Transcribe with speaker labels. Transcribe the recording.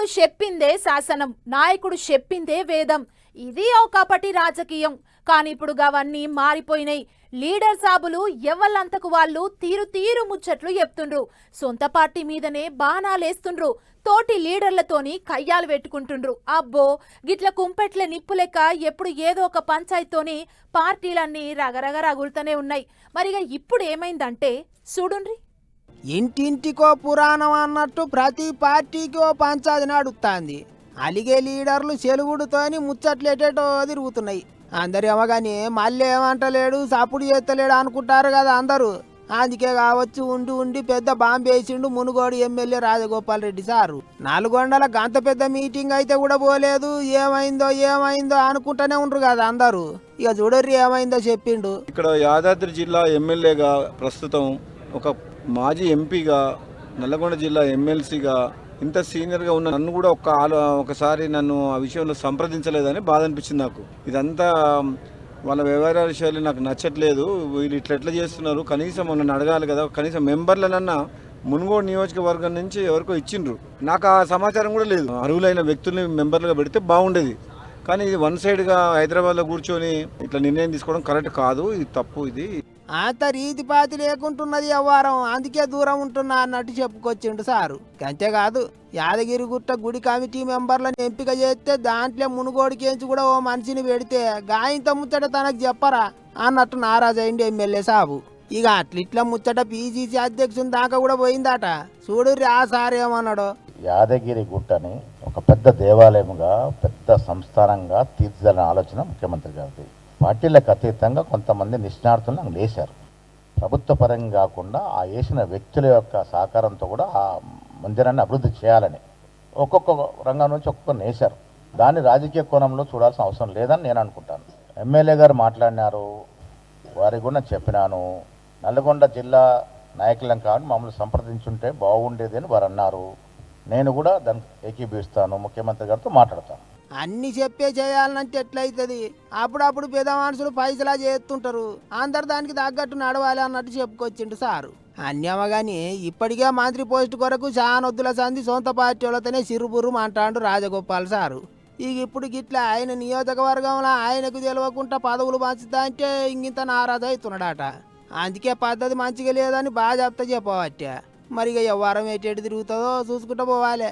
Speaker 1: నాయకుడు చెప్పిందే శాసనం, నాయకుడు చెప్పిందే వేదం. ఇది ఒకప్పటి రాజకీయం. కానీ ఇప్పుడు అవన్నీ మారిపోయినాయి. లీడర్ సాబులు ఎవ్వలంతకు వాళ్ళు తీరు తీరు ముచ్చట్లు చెప్తుండ్రు. సొంత పార్టీ మీదనే బాణాలేస్తుండ్రు. తోటి లీడర్లతోని కయ్యాలు పెట్టుకుంటుండ్రు. అబ్బో, గిట్ల కుంపెట్ల నిప్పు లెక్క ఎప్పుడు ఏదో ఒక పంచాయతీతోని పార్టీలన్నీ రగరగ రగులుతూనే ఉన్నాయి. మరిగా ఇప్పుడు ఏమైందంటే చూడుండ్రి.
Speaker 2: ఇంటింటికో పురాణం అన్నట్టు ప్రతి పార్టీకి ఓ పంచాది నడుస్తుంది. అలిగే లీడర్లు చెలుగుడుతోని ముచ్చట్లేటేటో తిరుగుతున్నాయి. అందరేమో కానీ మళ్ళీ ఏమంటలేడు, సప్పుడు చేస్తలేడు అనుకుంటారు కదా అందరూ. అందుకే కావచ్చు ఉండి ఉండి పెద్ద బాంబు వేసిండు మునుగోడు ఎమ్మెల్యే రాజగోపాల్ రెడ్డి సారు. నల్గొండల గంత పెద్ద మీటింగ్ అయితే కూడా పోలేదు. ఏమైందో అనుకుంటూనే ఉండరు కదా అందరూ. ఇక చూడర్రి ఏమైందో చెప్పిండు.
Speaker 3: ఇక్కడ యాదాద్రి జిల్లా ఎమ్మెల్యేగా ప్రస్తుతం ఒక మాజీ ఎంపీగా, నల్లగొండ జిల్లా ఎమ్మెల్సీగా ఇంత సీనియర్గా ఉన్న నన్ను కూడా ఒకసారి నన్ను ఆ విషయంలో సంప్రదించలేదని బాధ అనిపించింది నాకు. ఇదంతా వాళ్ళ వ్యవహార శైలి నాకు నచ్చట్లేదు. వీళ్ళు ఇట్లా చేస్తున్నారు, కనీసం నన్ను అడగాలి కదా, కనీసం మెంబర్లనన్నా మునుగోడు నియోజకవర్గం నుంచి ఎవరికో ఇచ్చిండ్రు. నాకు ఆ సమాచారం కూడా లేదు. అర్హులైన వ్యక్తుల్ని మెంబర్లుగా పెడితే బాగుండేది. కానీ ఇది వన్ సైడ్గా హైదరాబాద్లో కూర్చొని ఇట్లా నిర్ణయం తీసుకోవడం కరెక్ట్ కాదు, ఇది తప్పు. ఇది
Speaker 2: అంత రీతిపాతి లేకుంటున్నది వ్యవహారం, అందుకే దూరం ఉంటున్నా అన్నట్టు చెప్పుకొచ్చిండు సారు. అంతేకాదు, యాదగిరిగుట్ట గుడి కమిటీ మెంబర్లను ఎంపిక చేస్తే దాంట్లో మునుగోడికేంచి కూడా ఓ మనిషిని పెడితే గాయంత ముచ్చట తనకు చెప్పరా అన్నట్టు నారాజైండి ఎమ్మెల్యే సాబు. ఇక అట్లిట్లా ముచ్చట పిసిసి అధ్యక్షుని దాకా కూడా పోయిందట. చూడుర్రి ఆ సార్ ఏమన్నాడో.
Speaker 4: యాదగిరి గుట్టని ఒక పెద్ద దేవాలయముగా, పెద్ద సంస్థానంగా తీర్చిదిద్దాలనే ఆలోచన ముఖ్యమంత్రి గారిది. పార్టీలకు అతీతంగా కొంతమంది నిష్ణార్థులను నాకు వేశారు. ప్రభుత్వ పరంగా కాకుండా ఆ వేసిన వ్యక్తుల యొక్క సహకారంతో కూడా ఆ మందిరాన్ని అభివృద్ధి చేయాలని ఒక్కొక్క రంగం నుంచి ఒక్కొక్క వేశారు. దాన్ని రాజకీయ కోణంలో చూడాల్సిన అవసరం లేదని నేను అనుకుంటాను. ఎమ్మెల్యే గారు మాట్లాడినారు, వారికి కూడా చెప్పినాను. నల్గొండ జిల్లా నాయకులను కానీ మమ్మల్ని సంప్రదించుంటే బాగుండేది అని వారు అన్నారు. నేను కూడా దానికి ఏకీభవిస్తాను, ముఖ్యమంత్రి గారితో మాట్లాడతాను.
Speaker 2: అన్ని చెప్పే చేయాలంటే ఎట్లయితుంది? అప్పుడప్పుడు పెద్ద మనుషులు పైసలా చేస్తుంటారు, అందరు దానికి తగ్గట్టు నడవాలి అన్నట్టు చెప్పుకొచ్చిండు సారు. అన్యమ గాని ఇప్పటికే మంత్రి పోస్టు కొరకు చానొద్దుల సంధి సొంత పార్టీ వాళ్ళతోనే సిరుబుర్రు అంటాడు రాజగోపాల్ సారు. ఇక ఇప్పుడు గిట్లా ఆయన నియోజకవర్గంలో ఆయనకు తెలియకుండా పదవులు పంచుతా అంటే ఇంకింత నారాజు అవుతున్నాడట. అందుకే పద్ధతి మంచిగా లేదని బాగా చెప్తా చెప్పవచ్చా. మరి ఇక వ్యవహారం ఎటు తిరుగుతుందో చూసుకుంటూ పోవాలి.